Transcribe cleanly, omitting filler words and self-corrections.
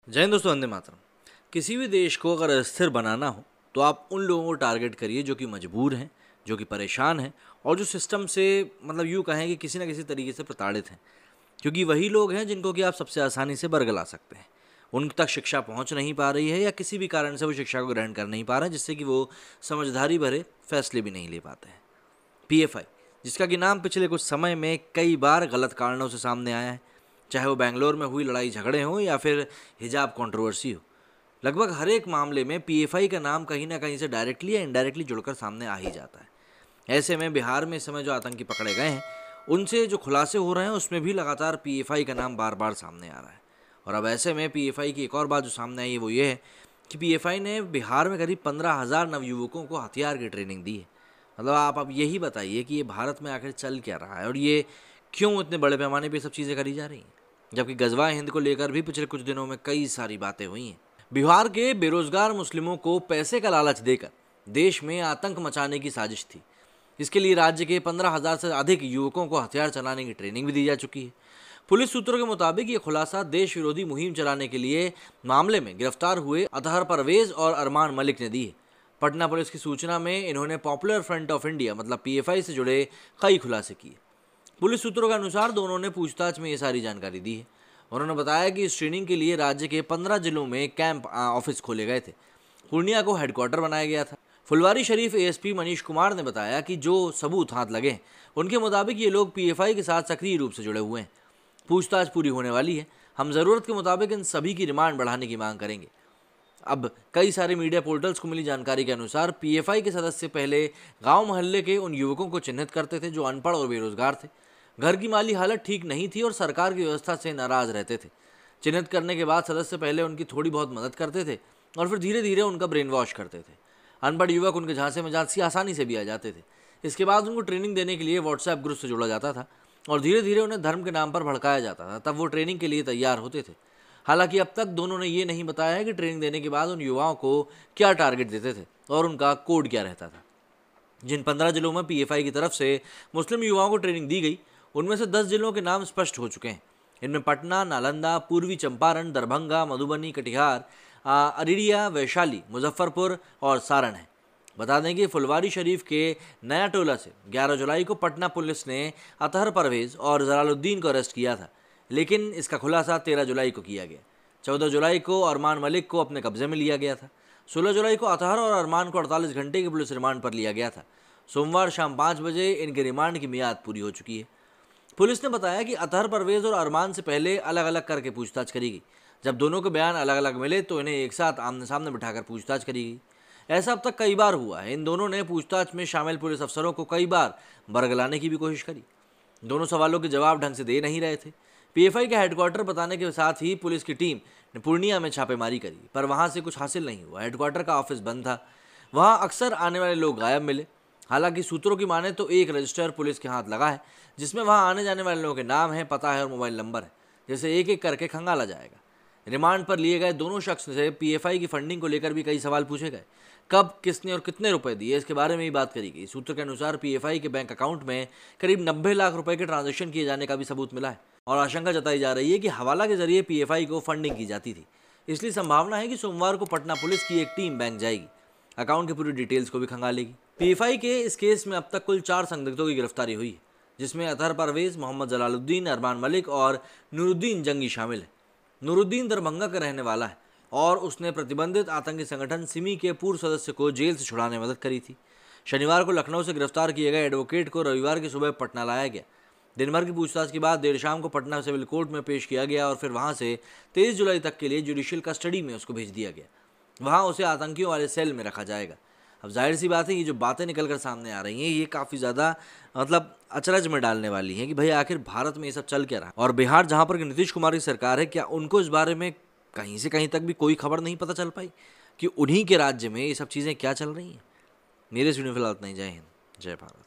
जय हिंद दोस्तों, वंदे मातरम। किसी भी देश को अगर स्थिर बनाना हो तो आप उन लोगों को टारगेट करिए जो कि मजबूर हैं, जो कि परेशान हैं और जो सिस्टम से मतलब यूँ कहें कि किसी ना किसी तरीके से प्रताड़ित हैं, क्योंकि वही लोग हैं जिनको कि आप सबसे आसानी से बरगला सकते हैं। उन तक शिक्षा पहुंच नहीं पा रही है या किसी भी कारण से वो शिक्षा को ग्रहण कर नहीं पा रहे हैं, जिससे कि वो समझदारी भरे फैसले भी नहीं ले पाते हैं। पीएफआई, जिसका कि नाम पिछले कुछ समय में कई बार गलत कारणों से सामने आया है, चाहे वो बेंगलोर में हुई लड़ाई झगड़े हों या फिर हिजाब कंट्रोवर्सी हो। लगभग हर एक मामले में पीएफआई का नाम कहीं ना कहीं से डायरेक्टली या इनडायरेक्टली जुड़कर सामने आ ही जाता है। ऐसे में बिहार में इस समय जो आतंकी पकड़े गए हैं, उनसे जो खुलासे हो रहे हैं उसमें भी लगातार पीएफआई का नाम बार बार सामने आ रहा है। और अब ऐसे में पीएफआई की एक और बात जो सामने आई है वो ये है कि पीएफआई ने बिहार में करीब 15,000 नवयुवकों को हथियार की ट्रेनिंग दी है। मतलब आप अब यही बताइए कि ये भारत में आखिर चल क्या रहा है और ये क्यों इतने बड़े पैमाने पे सब चीज़ें करी जा रही हैं, जबकि गजवा हिंद को लेकर भी पिछले कुछ दिनों में कई सारी बातें हुई हैं। बिहार के बेरोजगार मुस्लिमों को पैसे का लालच देकर देश में आतंक मचाने की साजिश थी। इसके लिए राज्य के 15,000 से अधिक युवकों को हथियार चलाने की ट्रेनिंग भी दी जा चुकी है। पुलिस सूत्रों के मुताबिक ये खुलासा देश विरोधी मुहिम चलाने के लिए मामले में गिरफ्तार हुए अतहर परवेज और अरमान मलिक ने दी है। पटना पुलिस की सूचना में इन्होंने पॉपुलर फ्रंट ऑफ इंडिया मतलब पीएफआई से जुड़े कई खुलासे किए। पुलिस सूत्रों के अनुसार दोनों ने पूछताछ में ये सारी जानकारी दी है। उन्होंने बताया कि इस ट्रेनिंग के लिए राज्य के 15 जिलों में कैंप ऑफिस खोले गए थे। पूर्णिया को हेडक्वार्टर बनाया गया था। फुलवारी शरीफ एएसपी मनीष कुमार ने बताया कि जो सबूत हाथ लगे हैं उनके मुताबिक ये लोग पीएफआई के साथ सक्रिय रूप से जुड़े हुए हैं। पूछताछ पूरी होने वाली है। हम ज़रूरत के मुताबिक इन सभी की रिमांड बढ़ाने की मांग करेंगे। अब कई सारे मीडिया पोर्टल्स को मिली जानकारी के अनुसार पीएफआई के सदस्य पहले गांव मोहल्ले के उन युवकों को चिन्हित करते थे जो अनपढ़ और बेरोजगार थे, घर की माली हालत ठीक नहीं थी और सरकार की व्यवस्था से नाराज रहते थे। चिन्हित करने के बाद सदस्य पहले उनकी थोड़ी बहुत मदद करते थे और फिर धीरे धीरे उनका ब्रेन वॉश करते थे। अनपढ़ युवक उनके झांसे में जांसी आसानी से भी आ जाते थे। इसके बाद उनको ट्रेनिंग देने के लिए व्हाट्सएप ग्रुप से जोड़ा जाता था और धीरे धीरे उन्हें धर्म के नाम पर भड़काया जाता था, तब वो ट्रेनिंग के लिए तैयार होते थे। हालांकि अब तक दोनों ने ये नहीं बताया है कि ट्रेनिंग देने के बाद उन युवाओं को क्या टारगेट देते थे और उनका कोड क्या रहता था। जिन 15 जिलों में पीएफआई की तरफ से मुस्लिम युवाओं को ट्रेनिंग दी गई, उनमें से 10 जिलों के नाम स्पष्ट हो चुके हैं। इनमें पटना, नालंदा, पूर्वी चंपारण, दरभंगा, मधुबनी, कटिहार, अररिया, वैशाली, मुजफ्फरपुर और सारण है। बता दें कि फुलवारी शरीफ के नया टोला से 11 जुलाई को पटना पुलिस ने अतहर परवेज और जलालुद्दीन को अरेस्ट किया था, लेकिन इसका खुलासा 13 जुलाई को किया गया। 14 जुलाई को अरमान मलिक को अपने कब्जे में लिया गया था। 16 जुलाई को अतहर और अरमान को 48 घंटे की पुलिस रिमांड पर लिया गया था। सोमवार शाम 5 बजे इनके रिमांड की मियाद पूरी हो चुकी है। पुलिस ने बताया कि अतहर परवेज और अरमान से पहले अलग अलग करके पूछताछ करी गई। जब दोनों के बयान अलग अलग मिले तो इन्हें एक साथ आमने सामने बिठाकर पूछताछ करी गई। ऐसा अब तक कई बार हुआ है। इन दोनों ने पूछताछ में शामिल पुलिस अफसरों को कई बार बरगलाने की भी कोशिश करी। दोनों सवालों के जवाब ढंग से दे नहीं रहे थे। पीएफआई का हेडक्वार्टर बताने के साथ ही पुलिस की टीम ने पूर्णिया में छापेमारी करी, पर वहां से कुछ हासिल नहीं हुआ। हेडक्वार्टर का ऑफिस बंद था। वहां अक्सर आने वाले लोग गायब मिले। हालांकि सूत्रों की माने तो एक रजिस्टर पुलिस के हाथ लगा है, जिसमें वहां आने जाने वाले लोगों के नाम है, पता है और मोबाइल नंबर है, जैसे एक एक करके खंगाला जाएगा। रिमांड पर लिए गए दोनों शख्स से पीएफआई की फंडिंग को लेकर भी कई सवाल पूछे गए। कब, किसने और कितने रुपए दिए, इसके बारे में ही बात करी गई। सूत्र के अनुसार पीएफआई के बैंक अकाउंट में करीब 90 लाख रुपए के ट्रांजैक्शन किए जाने का भी सबूत मिला है और आशंका जताई जा रही है कि हवाला के जरिए पीएफआई को फंडिंग की जाती थी। इसलिए संभावना है कि सोमवार को पटना पुलिस की एक टीम बैंक जाएगी, अकाउंट की पूरी डिटेल्स को भी खंगालेगी। पीएफआई के इस केस में अब तक कुल 4 संदिग्धों की गिरफ्तारी हुई है, जिसमें अतहर परवेज, मोहम्मद जलालुद्दीन, अरमान मलिक और नूरुद्दीन जंगी शामिल है। नूरुद्दीन दरभंगा का रहने वाला है और उसने प्रतिबंधित आतंकी संगठन सिमी के पूर्व सदस्य को जेल से छुड़ाने में मदद करी थी। शनिवार को लखनऊ से गिरफ्तार किए गए एडवोकेट को रविवार की सुबह पटना लाया गया। दिन भर की पूछताछ के बाद देर शाम को पटना सिविल कोर्ट में पेश किया गया और फिर वहां से 23 जुलाई तक के लिए जुडिशियल कस्टडी में उसको भेज दिया गया। वहां उसे आतंकियों वाले सेल में रखा जाएगा। अब जाहिर सी बात है, ये जो बातें निकल कर सामने आ रही हैं ये काफ़ी ज़्यादा मतलब अचरज में डालने वाली हैं कि भाई आखिर भारत में ये सब चल क्या रहा है। और बिहार जहाँ पर नीतीश कुमार की सरकार है, क्या उनको इस बारे में कहीं से कहीं तक भी कोई खबर नहीं पता चल पाई कि उन्हीं के राज्य में ये सब चीज़ें क्या चल रही हैं? मेरे इस वीडियो में फिलहाल इतना ही। जय हिंद, जय भारत।